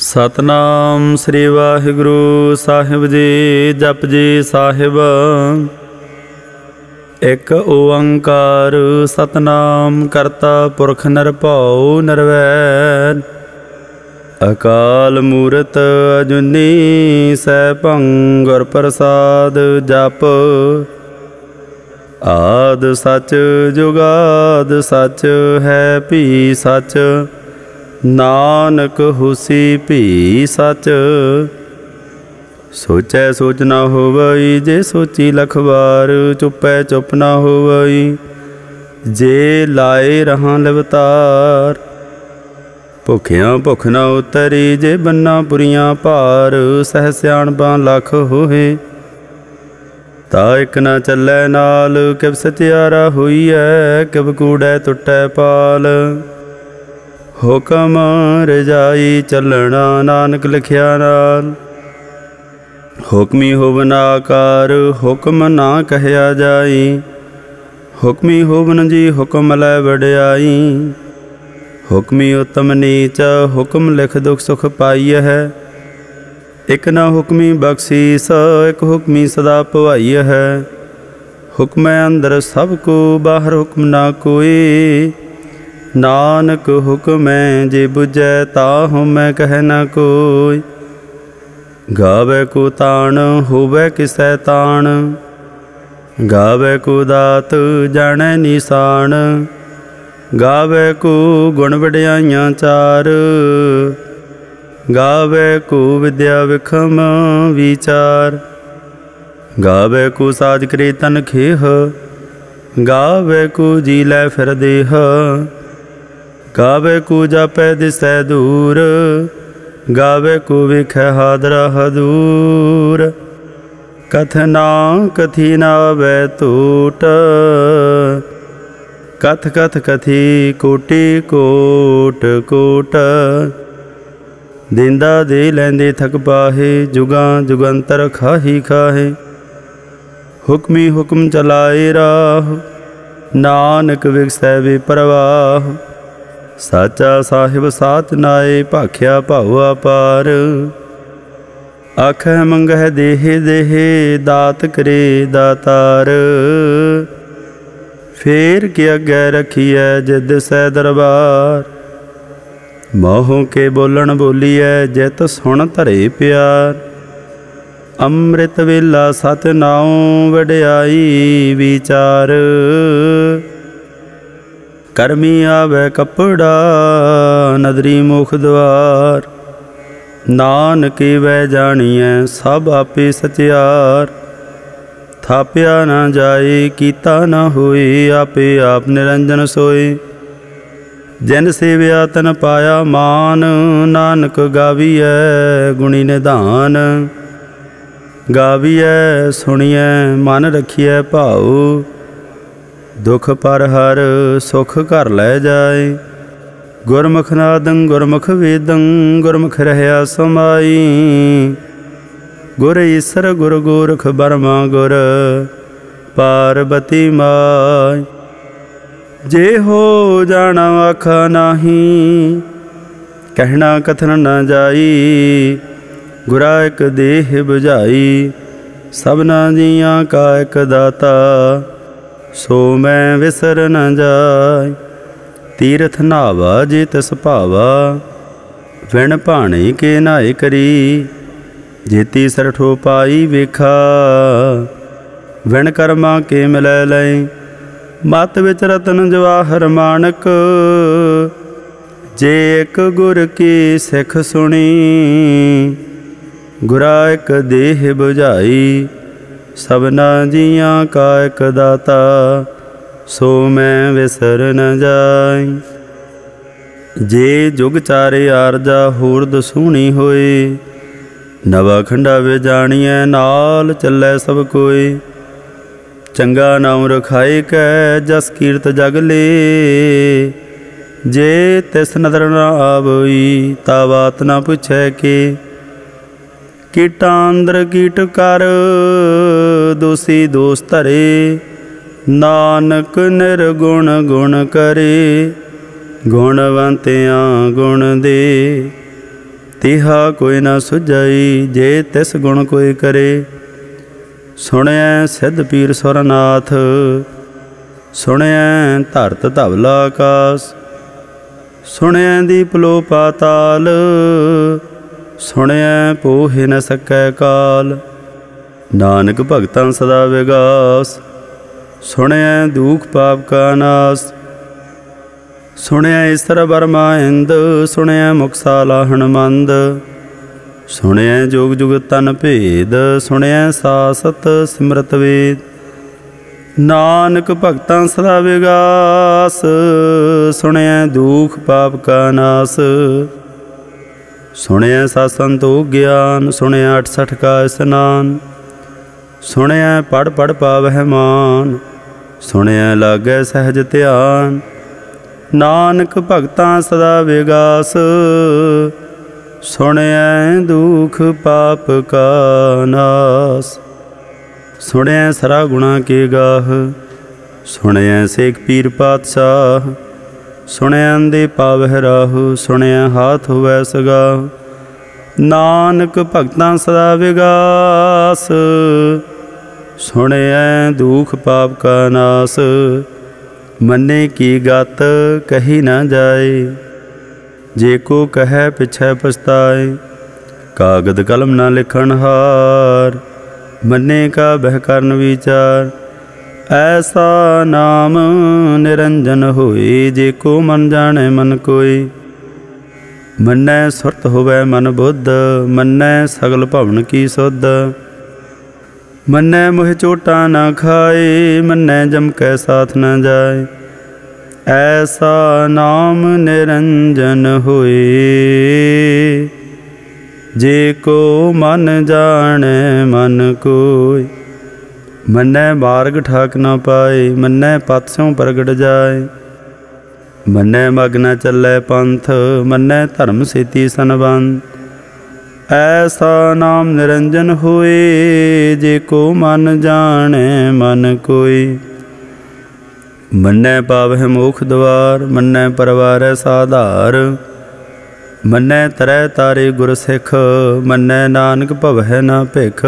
सतनाम श्री वाहिगुरु साहिब जी। जप जी साहिब। एक ओंकार सतनाम करता पुरख निरभउ निर्वैर। अकाल मूरत अजुनी सैभं गुर प्रसाद। जप आद सच जुगाद सच है भी सच। नानक हुसी भी सच। सोचै सोच ना होवई जे सोची लख बार। चुपै चुप ना होवई जे लाए रहां लवतार। भुखियां भुख ना उतरी जे बन्ना पुरियां पार। सह सियाणपां लख होए ता एक ना चलै नाल। किव सचियारा होईऐ किव कूड़ै टुटै पाल। हुक्म रजाई चलना नानक लिखिया नाल। हुक्मी होवन आकार हुक्म ना कहया जाई। हुक्मी होवन जी हुक्म लै वड्याई। हुक्मी उत्तम नीच हुक्म लिख दुख सुख पाई है। एक ना हुक्मी बख्शीस एक हुक्मी सदा भवाई है। हुक्म अंदर सब को बाहर हुक्म ना कोई। नानक हुक्म जे बुझै ताहु मैं कह न कोई। गावे को ताण होवे किसै ताण। गावे को दात जाने निशान। गावे को गुण वड्याइयां चार। गावे को विद्या विखम विचार। गावे को साज करे तन खेह। गावे को जी लै फिर देह। गावे को जापै दिसै दूर। गावे को वेखै हादरा हदूर। कथना कथी ना वै टूट। कथ कथ कथी कोटि कोट कोट। देंदा दे लैंदे थक पाहे। जुगां जुगंतर खाही खाहे। हुक्मी हुक्म चलाए राह। नानक विगसै बेपरवाह। साचा साहिब साथ नाए भाख्या भाऊ अपार। आखै मंगह देहे देहे दात करे दातार। फेर के अगे रखिए जिद सै दरबार। मोहों के बोलन बोलिए जित सुन धरे प्यार। अमृत वेला सत नाओ वड्याई विचार। करमी आवे कपड़ा नदरी मुख द्वार। नानक वै जानिए सब आपे सचियार। थाप्या ना जाए कीता ना होए आपे आप निरंजन सोए। जिन सेव्या तन पाया मान। नानक गावीऐ गुणी निधान। गावीऐ सुनिए मन रखिए भाऊ। दुख पर हर सुख घर लै जाए। गुरमुख नादं गुरमुख वेदं गुरमुख रहया समाई। गुर ईसर गुर गोरख बरमा गुर पार्वती माई। जे हो जाना आखा नाही कहना कथन न जाई। गुरा एक देह बुझाई सबना जियां का एक दाता। सो मैं विसर न जाय। तीरथ नावा जे तिस भावा। विण भाणे के नाए करी। जेती सरठो पाई वेखा। विण कर्मा के मिलै लय। मत विच रतन जवाहर मानक। जे एक गुर की सिख सुनी। गुरा एक देह बुझाई सबना जियां का एक दाता। सो मैं विसर न जाय। जे जुग चारे आरजा होर दसूणी होए। नवा खंडा वे जानिए नाल चलै सब कोई। चंगा नाम रखाए कै जस कीरत जग ले। जे तिस नदर न आवई ता बात ना पुछै के। कीटां अंदर कीट कर दोषी दोष धरे। नानक निर्गुण गुण करे। गुणवंतियां गुण दे। तिहा कोई न सुझाई जे तिस गुण कोई करे। सुणिया सिद्ध पीर सुरनाथ सुणिया धरत धवला आकाश। सुणिया दीप लो पाताल सुणिया पोहे न सकै काल। नानक भगतां सदा विगास सुणिया दुख पाप का नाश। सुणिया ईसर बर्मा इंद सुणिया मुखसाला हनुमंद। सुणिया जोग जुग तन भेद सुणिया सासत सिमरत वेद। नानक भगतां सदा विगास सुणिया दुख पाप का नाश। सुणिया सासंतो ज्ञान सुणिया 68 का स्नान। सुणिया पढ़ पढ़ पावह मान सुणिया लागै सहज ध्यान। नानक भगतां सदा विगास सुणिया दुख पाप का नाश। सुणिया सरा गुणा के गाह सुणिया सेख पीर पातशाह। सुणिया अंधे पावह राहु सुणिया हाथ होवै सगाह। नानक भगतां सदा विगास सुणिया दुख पाप का नाश। मन्ने की गत कही न जाए जे को कहे पिछै पछताए। कागद कलम न लिखन हार मन्ने का बह करन विचार। ऐसा नाम निरंजन होए जे को मन जाने मन कोई। मन्नै सुरत होवै मन बुद्ध मन्नै सगल भवन की सुध। मन्नै मोह चोटा न खाए मन्नै जम कै साथ न जाए। ऐसा नाम निरंजन होए जे को मन जाने मन कोई। मन्नै मार्ग ठाक न पाए मन्नै पथ स्यों प्रगट जाए। मन्नै मग न चलै पंथ मन्नै धर्म सेती सनबंध। ऐसा नाम निरंजन होए जे को मन जाने मन कोई। मन्नै पावह मोख द्वार मन्नै परवारै साधार। मन्नै तरै तारे गुर सिख मन्नै नानक भवह न भिख।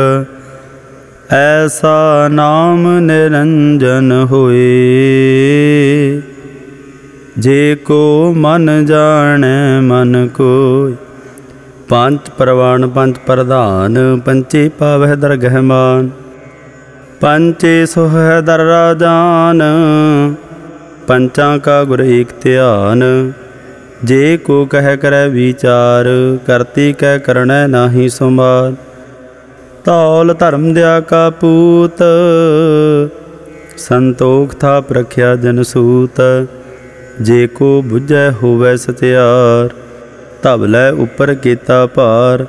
ऐसा नाम निरंजन होए जे को मन जाने मन कोई। पंच परवान पंच प्रधान पंचे पावह दरगह मान। पंचे सोह दर राजान पंचा का गुर एक ध्यान। जे को कह करे विचार करती कह करनै नाही सुमार। तौल धर्म दया का पूत संतोख था प्रख्या जन सूत। जे को बुझै होवै सत्यार धवलै उपर केता भार।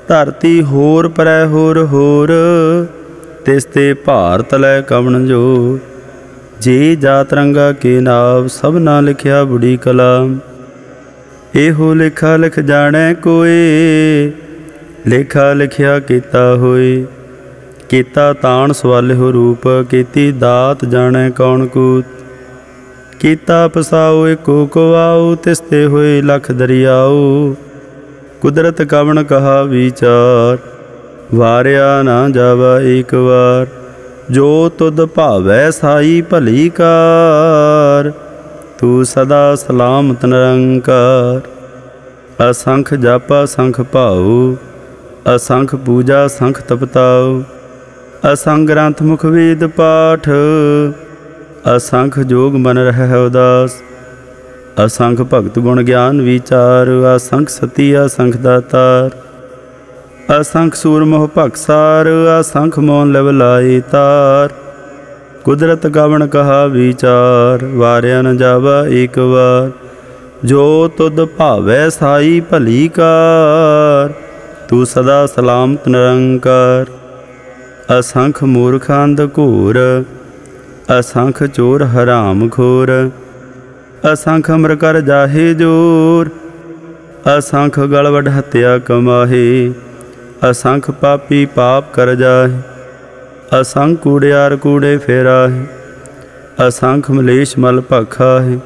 धरती होर परै होर होर तिसते भार तलै कवन जोर। जे जात रंगा के नाव सबना लिखिया बुढ़ी कलाम। एहो लिखा लिख जाने कोई लेखा लिखिया केता होए। केता ताण सवालिहो रूप केती दात जाने कौन कूत। कीता पसाओ एको कुआओ तिसते होए लख दरियाओ। कुदरत कवन कहा विचार वारिया ना जावा एक बार। जो तुद भावै साई भली कार तू सदा सलामत निरंकार। असंख जापा संख भाऊ असंख पूजा संख तपताओ। असंख ग्रंथ मुख वेद पाठ असंख जोग मन रह उदास। असंख भगत गुण ज्ञान विचार असंख सती असंख दातार। असंख सूर मोह भगसार असंख मौन लिव लाई तार। कुदरत कवन कहा विचार वारिया न जावा एक बार। जो तुद भावै साई भली कार तू सदा सलामत निरंकार। असंख मूर्ख अंध घोर असंख चोर हराम खोर। असंख अमर कर जाहे जोर असंख गल वड हत्या कमाहे। असंख पापी पाप कर जाहे असंख कूड़ियार कूड़े फेराहे। असंख मलेश मल भखा है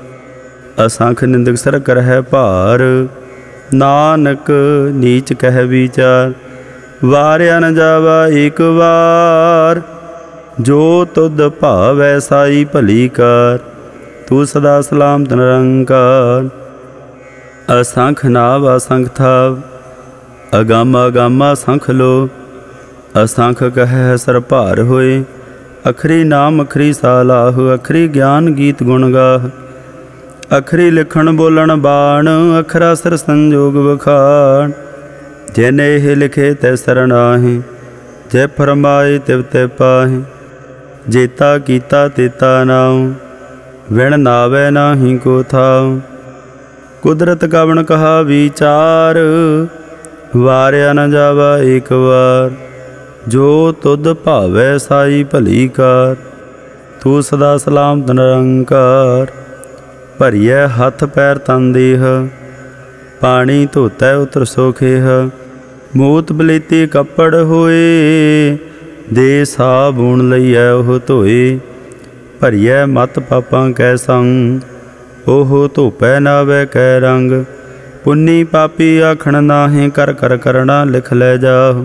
असंख निंदक सर कर है भार। नानक नीच कह विचार, वारिया न जावा एक बार। जो तुद भावै साई भली कार, तू सदा सलामत निरंकार। असंख नाव असंख थाव, अगामा अगामा संख लो। असंख कह सर भार होए, अखरी नाम अखरी सालाह। अखरी ज्ञान गीत गुण गाह, अखरी लिखण बोलण बाण। अखरा सर संजोग बखान, जैने हे लिखे तै सरनाहे। जै फरमाए तिव तै पाहे, जेता कीता तेता नाऊं। विण नावै नाही को थाऊं, कुदरत कवन कहा विचार। वारिया न जावा एक बार, जो तुद भावै साई भली कार। तू सदा सलामत निरंकार। भरिए हथ पैर तन देह, पानी धोतै उतर सोखेह। मूत बलेती कपड़ होए, दे साबुन लईऐ ओह धोए। भरिए मत पापां कै संग, ओह धोपै नावै कै रंग। पुन्नी पापी आखण नाहे, कर कर करना लिख लै जाह।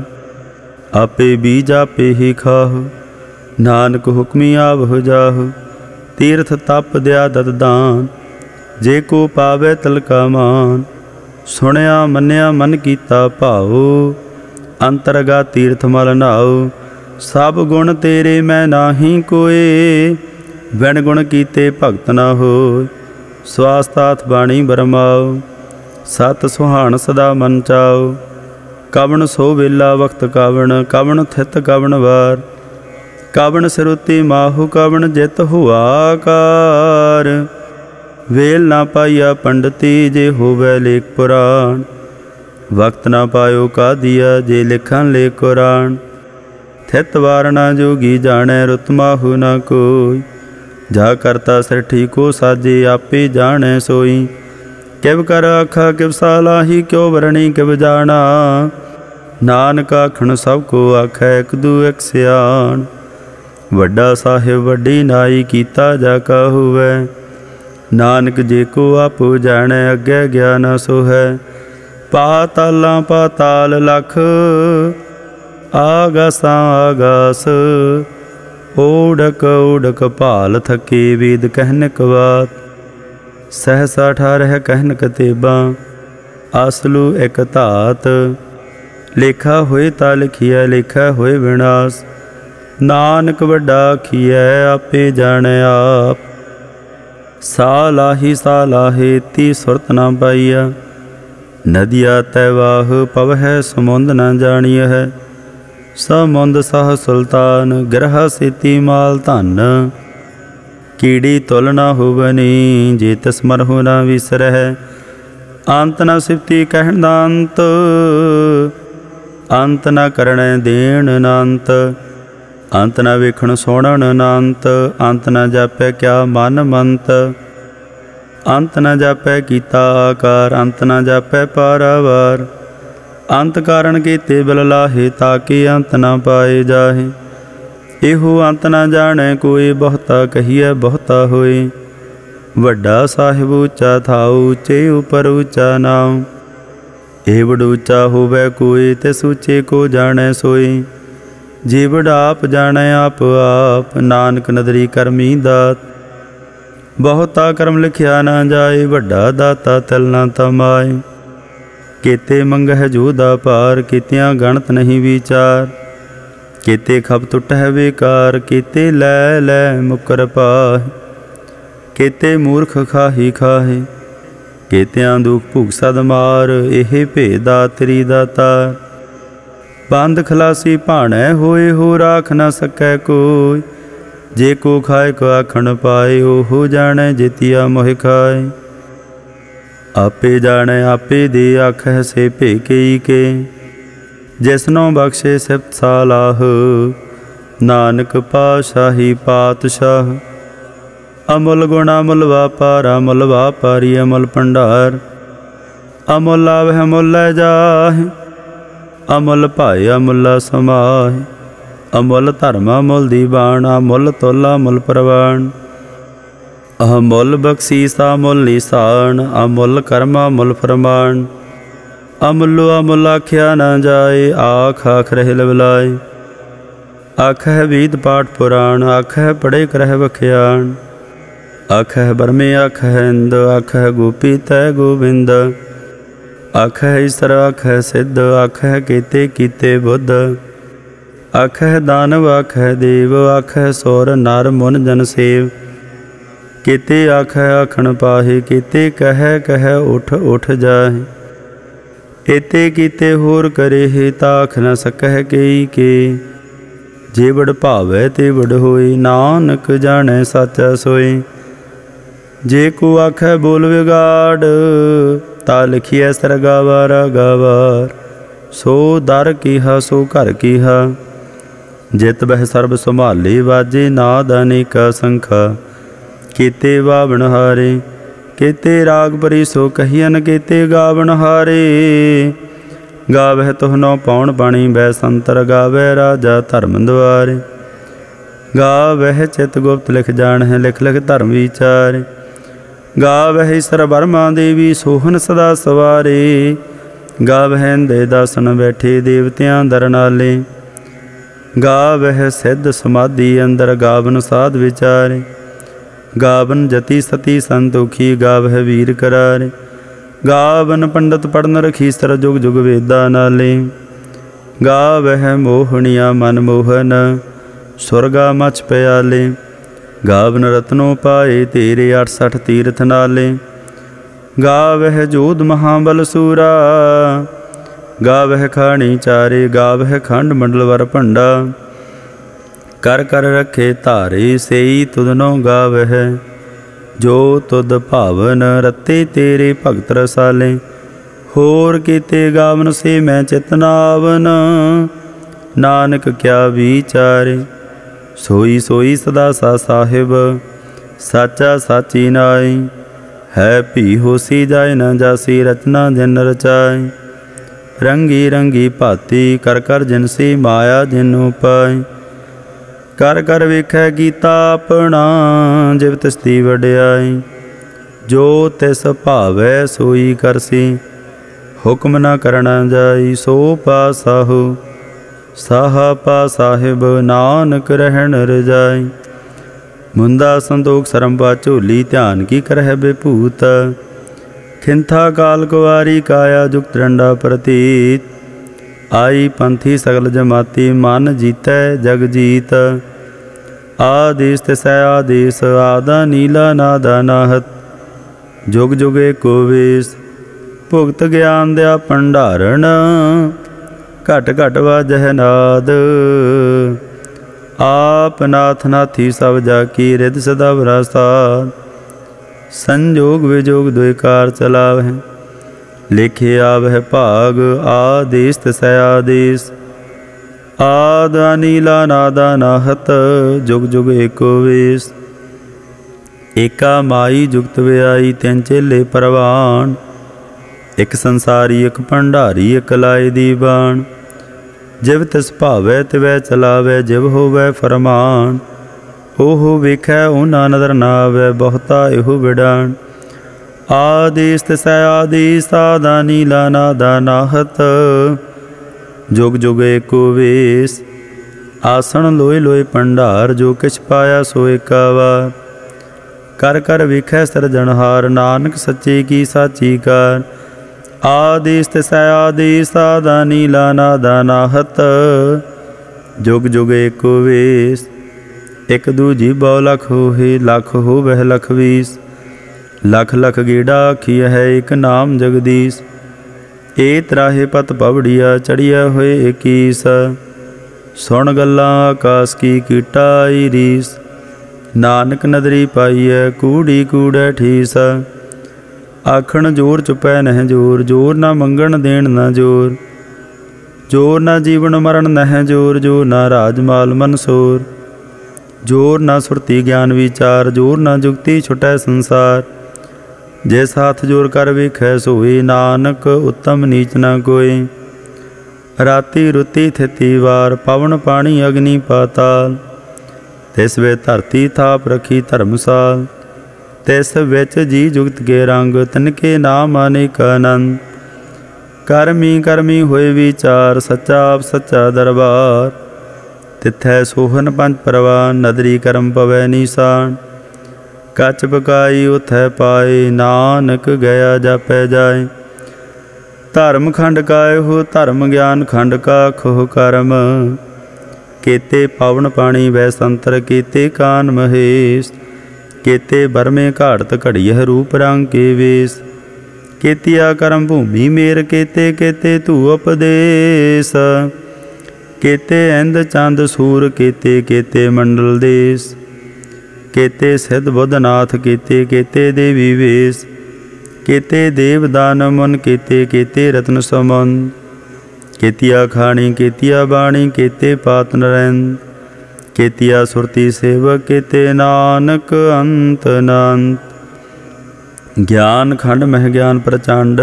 आपे बीज आपे ही खाह, नानक हुक्मी आवह जाह। तीर्थ तप दया दत दान, जे को पावै तिलका मान। सुनिया मन्निया मन कीता भाओ, अंतरगा तीर्थ मल नाओ। सब गुण तेरे मैं नाही कोए, बिन गुण कीते भगत न होय। स्वास्थाथ बाणी बरमाओ, सत सुहान सदा मन चाओ। कवन सो वेला वक्त कवन, कवन थित कवन वार। कवन सिरुति माहु, कवन जित हुआ कार। वेल ना पाइया पंडिती, जे होवै लेख पुराण। वक्त ना पायो का दिया, जे लिखन ले कुरान। थित वार ना जोगी जाने, रुत माहु ना कोई। जा करता सृठी को साजे, आपे जाने सोई। किव कर आखा किव सालाही, क्यों वरणी किव जाना। नानक आखण सब को आखै, एक दू एक सियाण। वड्डा साहिब वड्डी नाई, कीता जाका होवै। नानक जे को आपो जाने, अग्गै ज्ञान सो है। पातालां पाताल लख, आगासां आगास। ओढ़क ओढ़क भाल थके, वेद कहनक बात। सहसा ठारह कहनक तेबा, आसलू एक धात। लेखा होए ता लिखिया, लेखा होए विनाश। नानक वड्डा आखिया, आपे जाने आप। सालाही सालाहे, ती सुरत न पाइया। नदिया तैवाह, पवह समुंद न जानिय है। समुंद सह सुल्तान, ग्रह सेती माल धन। कीड़ी तुल न होवनी, जे तिस मरहु न विसरह। अंत न सिफती कहण अंत, अंत न करणे देण अनंत। अंत न वेखण सुणन अनंत, अंत न जापै क्या मन मंत। अंत न जापै कीता आकार, अंत न जापै पारावार। अंत कारण कीते बिल लाहे, ताके अंत न पाए जाहे। एहो अंत न जाने कोई, बहुता कहिए बहुता होए। वड्डा साहिब ऊँचा थाऊ, ऊँचे उपर ऊँचा नाम। एवड ऊँचा होवै कोई, तिस ऊँचे को जाने सोई। जीवड़ आप जाने आप आप, नानक नदरी करमी दात। बहुता कर्म लिखिया ना जाए, वड्डा दाता तिल ना तमाए। केते मंगह जोदा पार, केतियां गणत नहीं विचार। केते खप टुट है बेकार, केते लै लै मुकर पाहे। केते मूर्ख खाही खाहे, केतियां दुख भुग सद मार। एह भेदा तेरी दातार। बंद खलासी भाणै होए, हो राख न सकै कोई। जे को खाए को आखण पाए, ओहो जाने जेतिया मोह खाए। आपे जाने आपे दे, आखै से भेकई के। जिसनों बख्शे सिफत सालाह, नानक पाशाही पातशाह। अमुल गुण अमुल वापार, अमुल वापारी अमुल भंडार। अमुल आवह अमुल लै जाहे, अमुल भाए अमुला समाहे। अमुल धर्म अमुल दीवान, अमुल तोला अमुल प्रवान। अमुल बख्शीसा अमुल निशान, अमुल कर्म अमुल फरमान। अमुलो अमुल आख्या न जाए, आख आख रहे लवलाए। आख है वेद पाठ पुराण, आख है पढ़े करह बख्याण। आख है बरमे आख है इंद, आख है गोपी तय गोविंद। आख है ईसर आख है सिद्ध, आख है केते कीते बुद्ध। आख है दानव आख है देव, आख है सौर नर मुन जन सेव। केते आख है आखण पाहे, केते कह कह उठ उठ जाहे। एते कीते होर करे हे, ताख न सकह केई के। जे बड़ भावै ते बड़ होए, नानक जाने साचा सोए। जे को आखै बोल विगाड़, ता लिखिए सरगावार गावार। सो दर कीहा सो घर कीहा, जित बह सर्ब संभाले। वाजे नाद अनेका संखा, केते वावण हारे। केते राग परी सो कहियन, केते गावण हारे। गावह तुह नौ पौण पाणी, बै संतर गावै राजा धर्म द्वारे। गावह चित गुप्त लिख जान है, लिख लिख धर्म विचारे। गावह ईसर बर्मा देवी, सोहन सदा सवारे। गावह इंदे दासन बैठे, देवतियां दर नाले। गावह सिद्ध समाधि अंदर, गावन साध विचारे। गावन जति सती संतोखी, गावह वीर करारे। गावन पंडित पढ़न रखीसर, जुग जुग वेदा नाले। गावह मोहनिया मन मोहन, सुरगा मछ प्याले। गावन रत्नों पाए तेरे, 68 तीर्थ नाले। गावह जोध महाबल सूरा, गावह खाणी चारे। गावह खंड मंडल वर भंडा, कर कर रखे धारे। सेई तुदनो गावह, जो तुद भावन। रते तेरे भगत रसाले, होर कीते गावन से मैं चितनावन। नानक क्या विचारे, सोई सोई सदा सा साहिब। साचा साची नाई, है भी होसी जाए न जासी। रचना जिन रचाए, रंगी रंगी भाती। कर कर जिनसी माया जिनु पाए। कर कर वेखै गीता अपना, जिव तिसदी वड्याई। जो तिस भावै सोई करसी, हुक्म न करना जाई। सो पासाहु साहा पा साहिब, नानक रहन रजाई। मुंदा संतोख सरम पा झोली, ध्यान की करह बेभूत। खिंथा काल कुवारी, काया जुगत डंडा प्रतीत। आई पंथी सगल जमाती, मन जीतै जग जीत। आदेश तिसै आदेश, आदा नीला नादा नाहत। जुग जुग एको वेश, भुगत ज्ञान दया भंडारण। घट घट वाजह नाद, आप नाथ नाथी सब जाकी। रिद सदा विरासाद, संजोग विजोग द्विकार चलावह। लिखे आवह भाग, आदेश तिसै आदेश। आदा नीला नादा नाहत, जुग जुग एको वेश। एका माई जुगत व्याई, तिन चेले परवान। एक संसारी एक भंडारी, एक लाए दीवान। जिव तिस भावै तिवै चलावै, जिव होवै फरमान। ओहो वेखै ओना नदर ना आवै, बहुता एहो विडान। आदेश तिसै आदेश, आदा नीला नादा नाहत। जुग जुग एको वेश, आसन लोए लोए भंडार। जो किछ पाया सो एका वार, कर कर वेखै सिरजनहार। नानक सच्चे की साची कार। आदेश तिसै आदेश, आदा नीला नादा नाहत। जुग जुग एको वेश, एक दूजी बौ लख होहे। लख होवह लख बीस, लख लख गेड़ा आखिया है। एक नाम जगदीश, ए त्राहे पत पवड़िया। चढ़िया होए एकीस, सुन गल्लां आकाश की कीटा आई रीस। नानक नदरी पाईऐ, कूड़ी कूड़ै ठीस। आखण जोर चुपै नह जोर, जोर ना मंगण देण ना जोर। जोर ना जीवन मरण नह जोर, जोर ना राजमाल मनसोर। जोर ना सुरती ज्ञान विचार, जोर ना जुगती छुटै संसार। जिस हाथ जोर कर वेखै सोए, नानक उत्तम नीच ना कोई। राति रुति थिति वार, पवन पानी अग्नि पाताल। तिस वे धरती थाप रखी धर्मसाल। तिस विच जी जुगत के रंग, तिनके नाम अनेक आनंद। करमी करमी होए विचार, सच्चा आप सच्चा दरबार। तिथै सोहन पंच परवान, नदरी करम पवै निशान। कच बकाई उथै पाए, नानक गया जापै जाए। धर्म खंड काय हो धर्म, ज्ञान खंड का खोह करम। केते पावन पाणी वै संतर, केते कान महेश। केते बरमे घाड़त घड़ियह, रूप रंग के वेश। केतिया करम भूमि मेर, केते केते धू उपदेश। केते इंद चंद सूर, केते केते मंडल देश। केते सिद्ध बुद्धनाथ, केते केते देवी वेश। केते देव दान मुन, केते केते रत्न समुन। केतिया खाणी केतिया बाणी, केते पात नरैंद। केतिया सुरती सेवक, केते नानक अंत अनंत। ज्ञान खंड मह ज्ञान प्रचंड,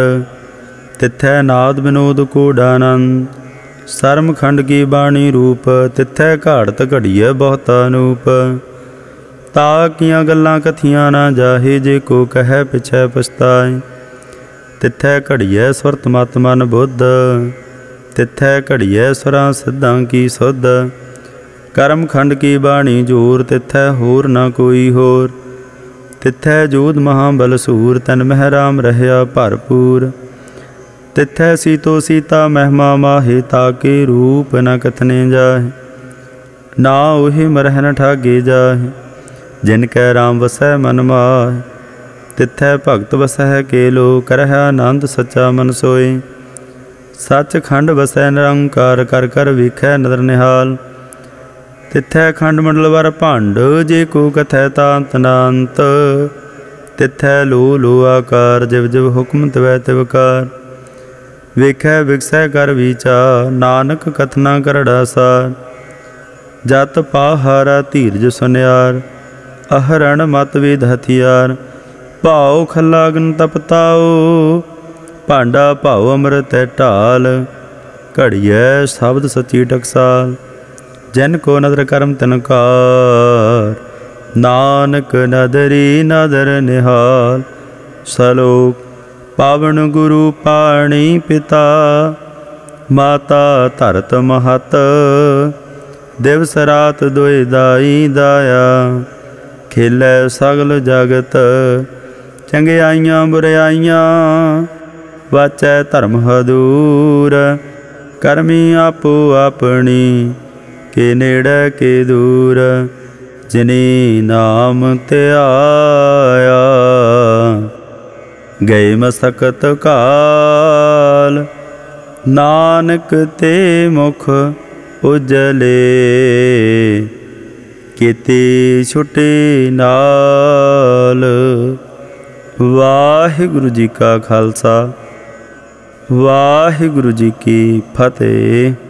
तिथै नाद विनोद कूढ़ानंद। सरम खंड की बाणी रूप, तिथै घाड़त घड़िय बहुत अनूप। ता कियां गल्लां कथियां ना जाहे, जे को कह पिछै पछताए। तिथै घड़िय सुरत मत मन बुद्ध, तिथै घड़िय सुरां सिद्धां की सुध। करम खंड की बाणी जोर, तिथै होर ना कोई होर। तिथै जोध महाबल सूर, तन मह राम रहया भरपूर। तिथै सीतो सीता महिमा माहे, ताके रूप न कथने जाहे। ना ओहि मरह न ठागे जाहे, जिनकै राम वसै मन माहे। तिथै भगत वसै केलो, करह आनंद सच्चा मन सोए। सच खंड वसै निरंकार, कर कर वेखै नदर निहाल। तिथै खंड मंडल वर भंड, जे को कथै तांत नांत। तिथै लो लो आकार, जिव जिव हुक्म तिवै तिवकार। वेखै विकसै कर विचार, नानक कथना करड़ा सार। जत पाहारा धीरज सुनियार, अहरण मत वेद हथियार। भाओ खला अग्न तपताओ, भांडा भाओ अमृत है ढाल। घड़ियै शब्द सच्ची टकसाल, जिन को नदर करम तिनकार। नानक नदरी नदर निहाल। सलोक पावन गुरु पाणी पिता, माता धरत महत। दिवस रात दोए दाई दाया, खेलै सगल जगत। चंगियाइयां बुराइयां, वाचै धर्म हदूर। करमी आपो अपनी, के नेड़े के दूर। जिनी नाम त्याया, गए मसकत काल। नानक ते मुख उजले, केते छुटे नाल। वाहिगुरु जी का खालसा, वाहिगुरु जी की फतेह।